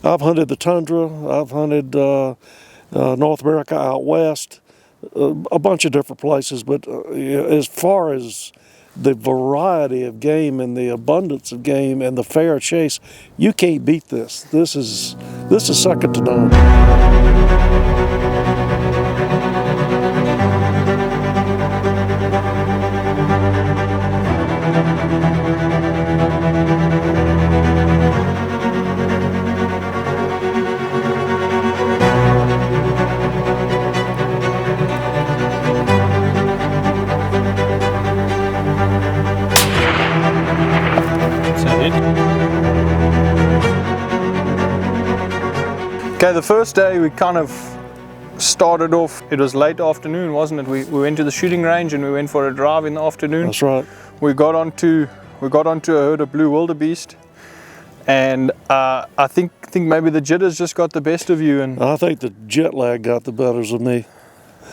I've hunted the tundra, I've hunted North America out west, a bunch of different places, but as far as the variety of game and the abundance of game and the fair chase, you can't beat this. This is second to none. Okay, the first day we kind of started off, it was late afternoon, wasn't it? We went to the shooting range and we went for a drive in the afternoon. That's right. We got onto a herd of blue wildebeest, and I think maybe the jitters just got the best of you. And I think the jet lag got the betters of me.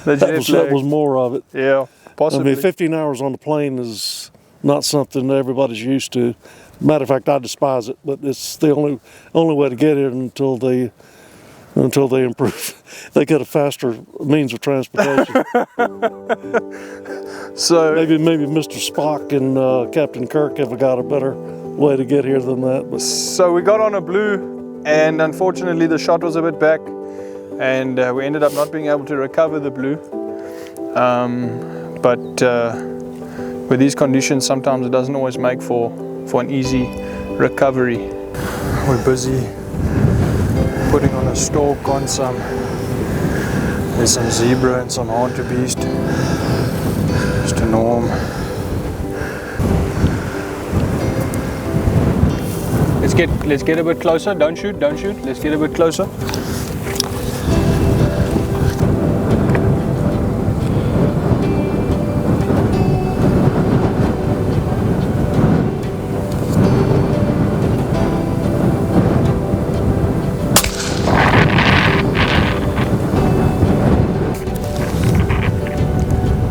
That was more of it. Yeah, possibly. I mean, 15 hours on the plane is not something that everybody's used to. Matter of fact, I despise it, but it's the only way to get here until they improve. They get a faster means of transportation. So maybe Mr. Spock and Captain Kirk have got a better way to get here than that. But so we got on a blue, and unfortunately the shot was a bit back, and we ended up not being able to recover the blue. But with these conditions, sometimes it doesn't always make for an easy recovery. We're busy putting on a stalk on there's some zebra and some hartebeest. Mr. Norm. Let's get a bit closer. Don't shoot. Let's get a bit closer.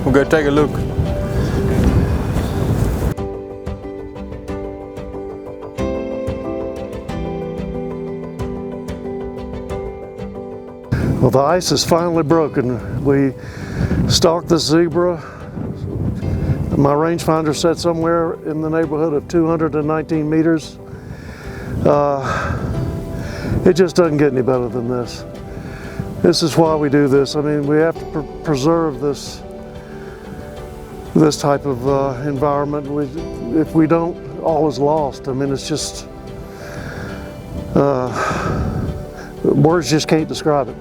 We'll go take a look. well, the ice is finally broken. We stalked the zebra. My rangefinder said somewhere in the neighborhood of 219 meters. It just doesn't get any better than this. This is why we do this. I mean, we have to preserve this type of environment. If we don't, all is lost. I mean, it's just, words just can't describe it.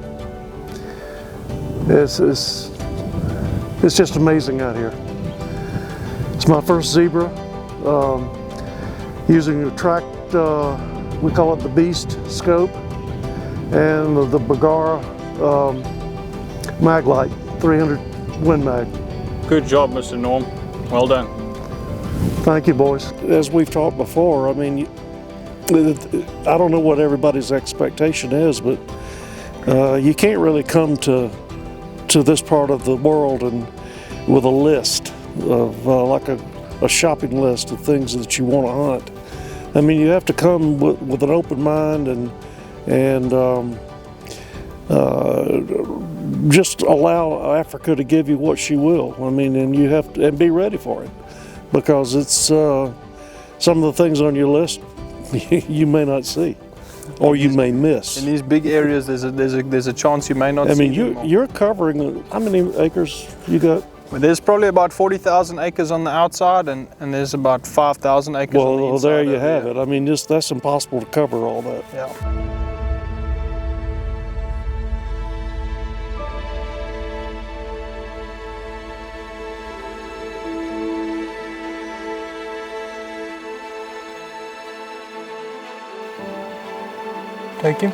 It's just amazing out here. It's my first zebra, using a tracked, we call it the Beast scope, and the Bergara mag light, 300 Win Mag. Good job, Mr. Norm. Well done. Thank you, boys. As we've talked before, I mean, I don't know what everybody's expectation is, but you can't really come to this part of the world and with a list of like a shopping list of things that you want to hunt. I mean, you have to come with an open mind and just allow Africa to give you what she will. I mean, and you have to be ready for it, because it's some of the things on your list you may not see, or you may miss. In these big areas, there's a chance you may not see. I mean, you're covering, how many acres you got? Well, there's probably about 40,000 acres on the outside, and there's about 5,000 acres on the inside. Well, there you have it. I mean, that's impossible to cover all that. Yeah. Take him.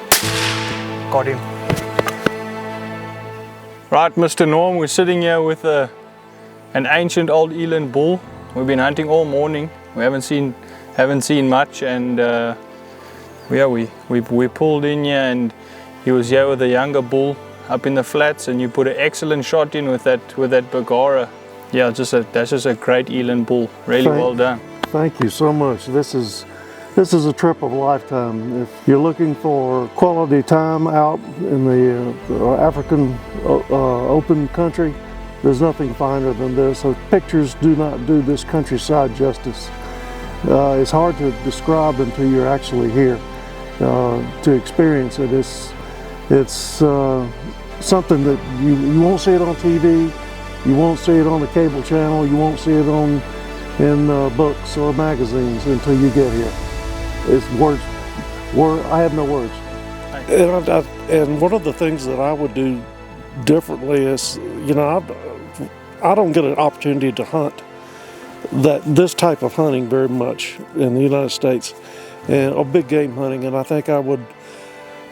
Got him. Right, Mr. Norm, we're sitting here with an ancient old eland bull. We've been hunting all morning. We haven't seen much, and yeah, we pulled in here, and he was here with a younger bull up in the flats, and you put an excellent shot in with that Bergara. Yeah, that's just a great eland bull. Really well done. Thank you so much. This is This is a trip of a lifetime. If you're looking for quality time out in the African open country, there's nothing finer than this. So pictures do not do this countryside justice. It's hard to describe until you're actually here to experience it. It's something that you won't see it on TV, you won't see it on the cable channel, you won't see it in books or magazines until you get here. It's words. I have no words. And one of the things that I would do differently is, you know, I don't get an opportunity to hunt this type of hunting very much in the United States, and big game hunting. And I think I would,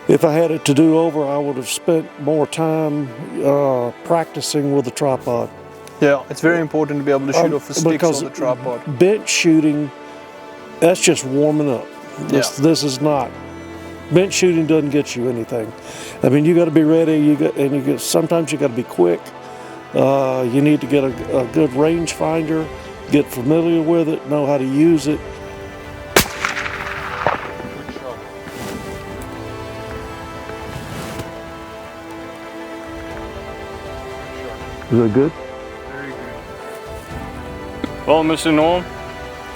if I had it to do over, I would have spent more time practicing with a tripod. Yeah, it's very important to be able to shoot off the sticks or the tripod. Bench shooting, that's just warming up. This is not. Bench shooting doesn't get you anything. I mean, you got to be ready. Sometimes you got to be quick. You need to get a good range finder, get familiar with it, know how to use it. Is it good? Very good. Well, Mr. Norm.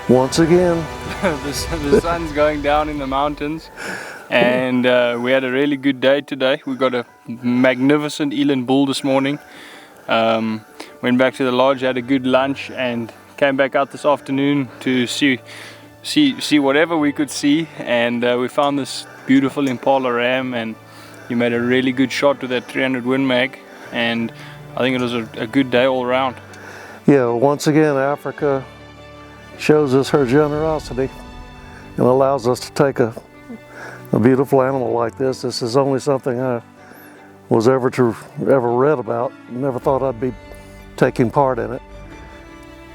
Once again. The sun's going down in the mountains, and we had a really good day today. We got a magnificent eland bull this morning. Went back to the lodge, had a good lunch, and came back out this afternoon to see whatever we could see. And we found this beautiful impala ram, and you made a really good shot with that 300 Win Mag, and I think it was a good day all around. Yeah, once again, Africa shows us her generosity and allows us to take a beautiful animal like this. This is only something I was ever read about. Never thought I'd be taking part in it.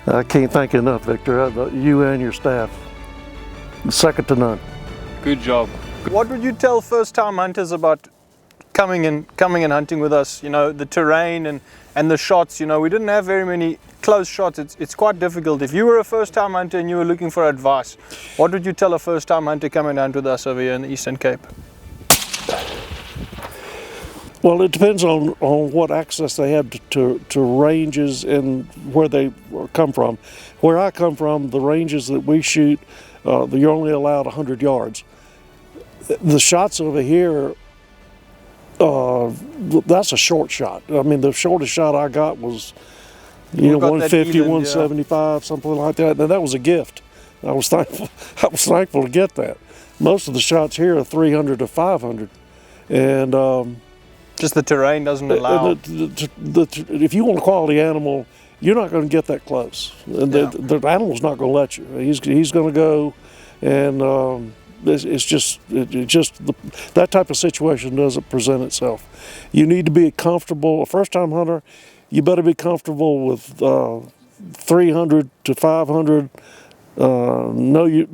I can't thank you enough, Victor. You and your staff, second to none. Good job. What would you tell first-time hunters about coming and hunting with us? You know, the terrain and the shots. You know, we didn't have very many close shots. It's quite difficult. If you were a first-time hunter and you were looking for advice, what would you tell a first-time hunter coming hunt with us over here in the Eastern Cape? Well, it depends on what access they have to ranges and where they come from. Where I come from, the ranges that we shoot, you're only allowed 100 yards. The shots over here, that's a short shot. I mean, the shortest shot I got was 150, 175, something like that. And that was a gift. I was thankful to get that. Most of the shots here are 300 to 500, and just the terrain doesn't allow. If you want a quality animal, you're not going to get that close. The animal's not going to let you. He's going to go, and it's just that type of situation doesn't present itself. You need to be comfortable. A first-time hunter, you better be comfortable with 300 to 500. Know your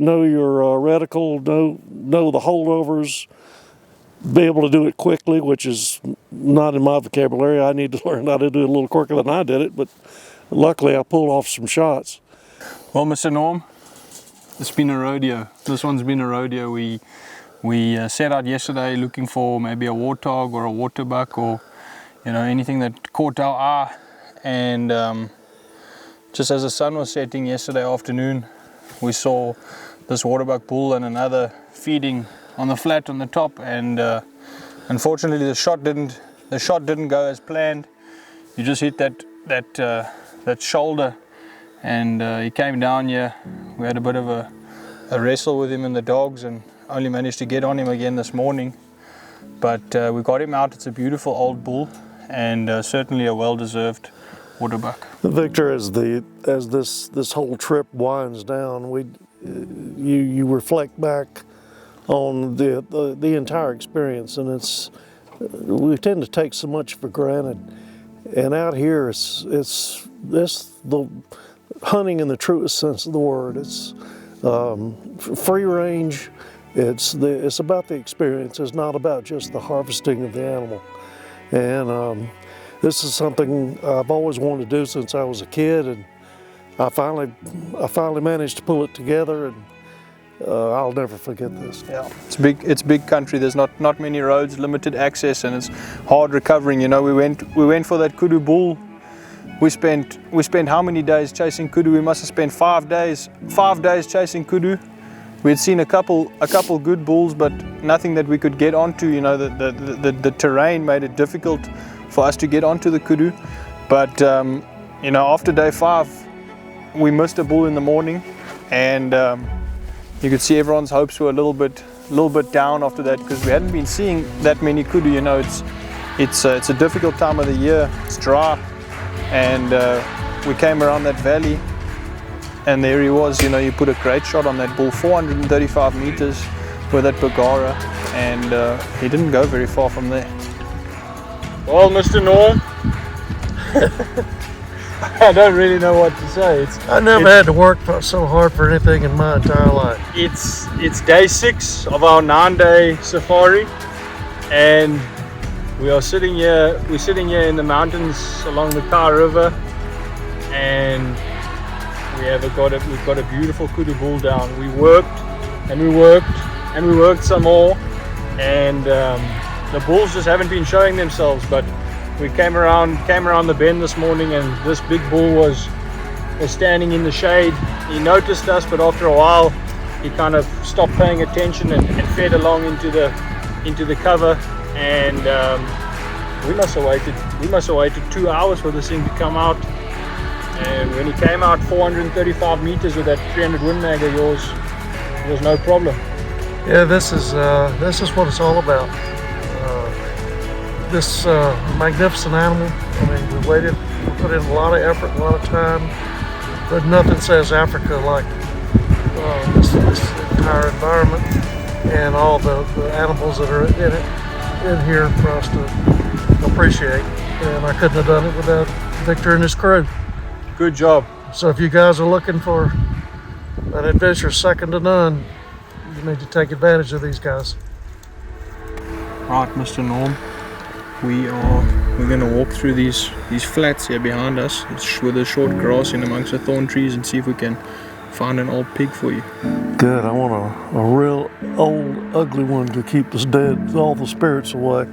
reticle. Know the holdovers. Be able to do it quickly, which is not in my vocabulary. I need to learn how to do it a little quicker than I did it, but luckily I pulled off some shots. Well, Mr. Norm, it's been a rodeo. This one's been a rodeo. We set out yesterday looking for maybe a warthog or a waterbuck, or anything that caught our eye. And just as the sun was setting yesterday afternoon, we saw this waterbuck bull and another feeding on the flat on the top, and unfortunately the shot didn't go as planned. You just hit that shoulder, and he came down here. We had a bit of a wrestle with him and the dogs, and only managed to get on him again this morning. But we got him out. It's a beautiful old bull, and certainly a well-deserved waterbuck. Victor, as this whole trip winds down, you reflect back on the entire experience, and we tend to take so much for granted. And out here, it's the hunting in the truest sense of the word. It's free range. It's about the experience. It's not about just the harvesting of the animal. And this is something I've always wanted to do since I was a kid, and I finally managed to pull it together. And I'll never forget this. Yeah, it's big country. There's not many roads, limited access, and it's hard recovering. You know, we went for that kudu bull. We spent how many days chasing kudu? We must have spent 5 days chasing kudu. We had seen a couple good bulls, but nothing that we could get onto. You know, the terrain made it difficult for us to get onto the kudu. But you know, after day 5, we missed a bull in the morning, and you could see everyone's hopes were a little bit down after that, because we hadn't been seeing that many kudu. You know, it's a difficult time of the year. It's dry, and we came around that valley, and there he was. You know, you put a great shot on that bull, 435 meters with that Bagara, and he didn't go very far from there. Well, Mr. Norm, I don't really know what to say. I never had to work so hard for anything in my entire life. It's day 6 of our 9-day safari, and we're sitting here in the mountains along the Kai River, and we've got a beautiful kudu bull down. We worked and we worked and we worked some more, and the bulls just haven't been showing themselves. But we came around the bend this morning, and this big bull was standing in the shade. He noticed us, but after a while he kind of stopped paying attention and fed along into the cover, and we must have waited 2 hours for this thing to come out. And when he came out 435 meters with that 300 Win Mag of yours, it was no problem. Yeah, this is what it's all about. This magnificent animal. I mean, we waited, we put in a lot of effort, a lot of time, but nothing says Africa like this entire environment and all the animals that are in here for us to appreciate. And I couldn't have done it without Victor and his crew. Good job. So if you guys are looking for an adventure second to none, you need to take advantage of these guys. Right, Mr. Norm, we're going to walk through these flats here behind us. It's with the short grass in amongst the thorn trees, and see if we can find an old pig for you. Good. I want a real old, ugly one to keep us dead, all the spirits away.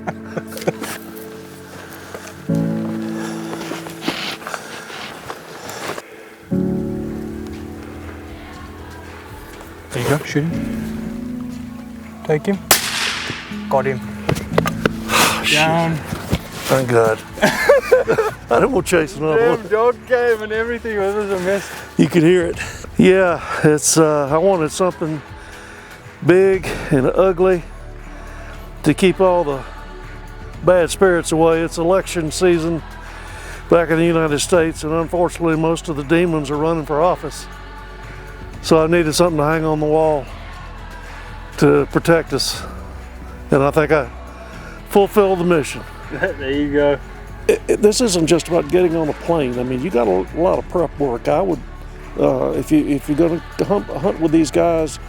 There you go, shoot him. Take him. Got him. Down. Thank God. I didn't want to chase another one. Dog came and everything. This was a mess. You could hear it. Yeah, it's. I wanted something big and ugly to keep all the bad spirits away. It's election season back in the United States, and unfortunately most of the demons are running for office. So I needed something to hang on the wall to protect us, and I think I fulfilled the mission. There you go. This isn't just about getting on a plane. I mean, you got a lot of prep work. I would, if you're going to hunt with these guys,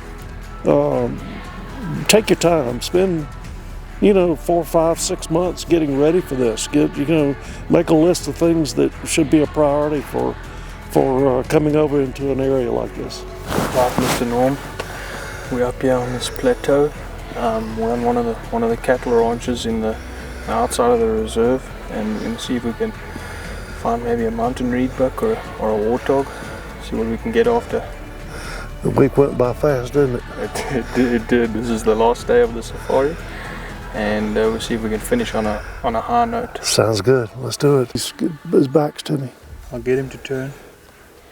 take your time. Spend, 4, 5, 6 months getting ready for this. Make a list of things that should be a priority for coming over into an area like this. Right, Mr. Norm, we're up here on this plateau. We're on one of the cattle ranches in the outside of the reserve, and we're going to see if we can find maybe a mountain reedbuck or a warthog. See what we can get after. The week went by fast, didn't it? It did. This is the last day of the safari, and we'll see if we can finish on a high note. Sounds good. Let's do it. His back's to me. I'll get him to turn.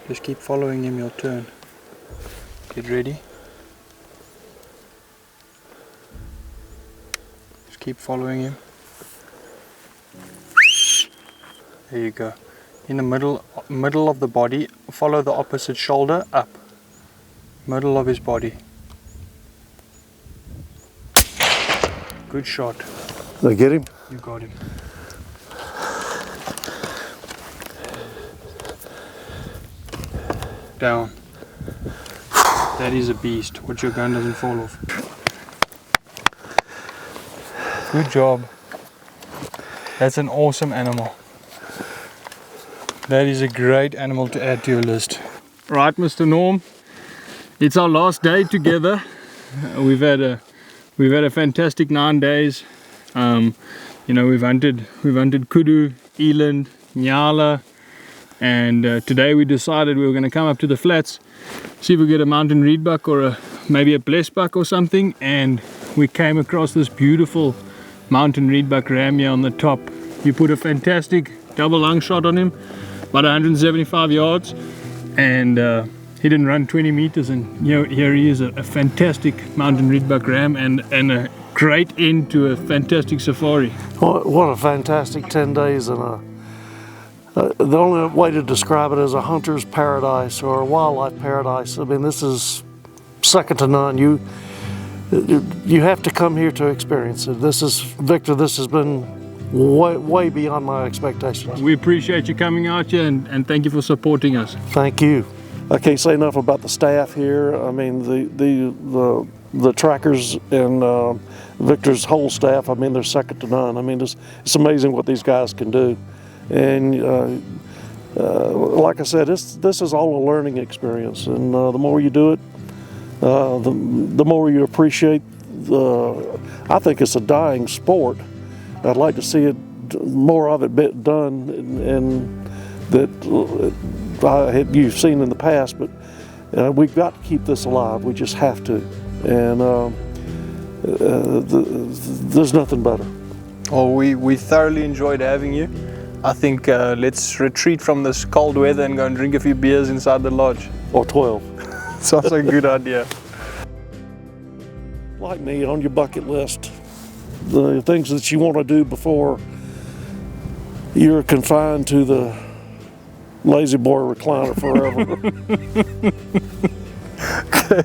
Just keep following him, he'll turn. Get ready. Just keep following him. There you go. In the middle of the body, follow the opposite shoulder up. Middle of his body. Good shot. Did I get him? You got him. Down. That is a beast. Watch your gun doesn't fall off. Good job. That's an awesome animal. That is a great animal to add to your list. Right, Mr. Norm. It's our last day together. We've had a fantastic 9 days. You know, we've hunted kudu, eland, nyala, and today we decided we were going to come up to the flats, see if we get a mountain reedbuck or maybe a blessbuck or something, and we came across this beautiful mountain reedbuck ram here on the top. You put a fantastic double lung shot on him, about 175 yards, and he didn't run 20 meters, and here he is, a fantastic mountain reedbuck ram and a great end to a fantastic safari. What a fantastic 10 days, and the only way to describe it is a hunter's paradise or a wildlife paradise. I mean, this is second to none. You have to come here to experience it. Victor, this has been way beyond my expectations. We appreciate you coming out here, and thank you for supporting us. Thank you. I can't say enough about the staff here. I mean, the trackers and Victor's whole staff, I mean, they're second to none. I mean, it's amazing what these guys can do. And like I said, this is all a learning experience, and the more you do it, the more you appreciate. I think it's a dying sport. I'd like to see more of it done, and that you've seen in the past. But we've got to keep this alive. We just have to, and there's nothing better. Oh, we thoroughly enjoyed having you. I think let's retreat from this cold weather and go and drink a few beers inside the lodge. Or 12. Sounds like a good idea. Like me, on your bucket list, the things that you want to do before you're confined to the lazy boy recliner forever. Okay,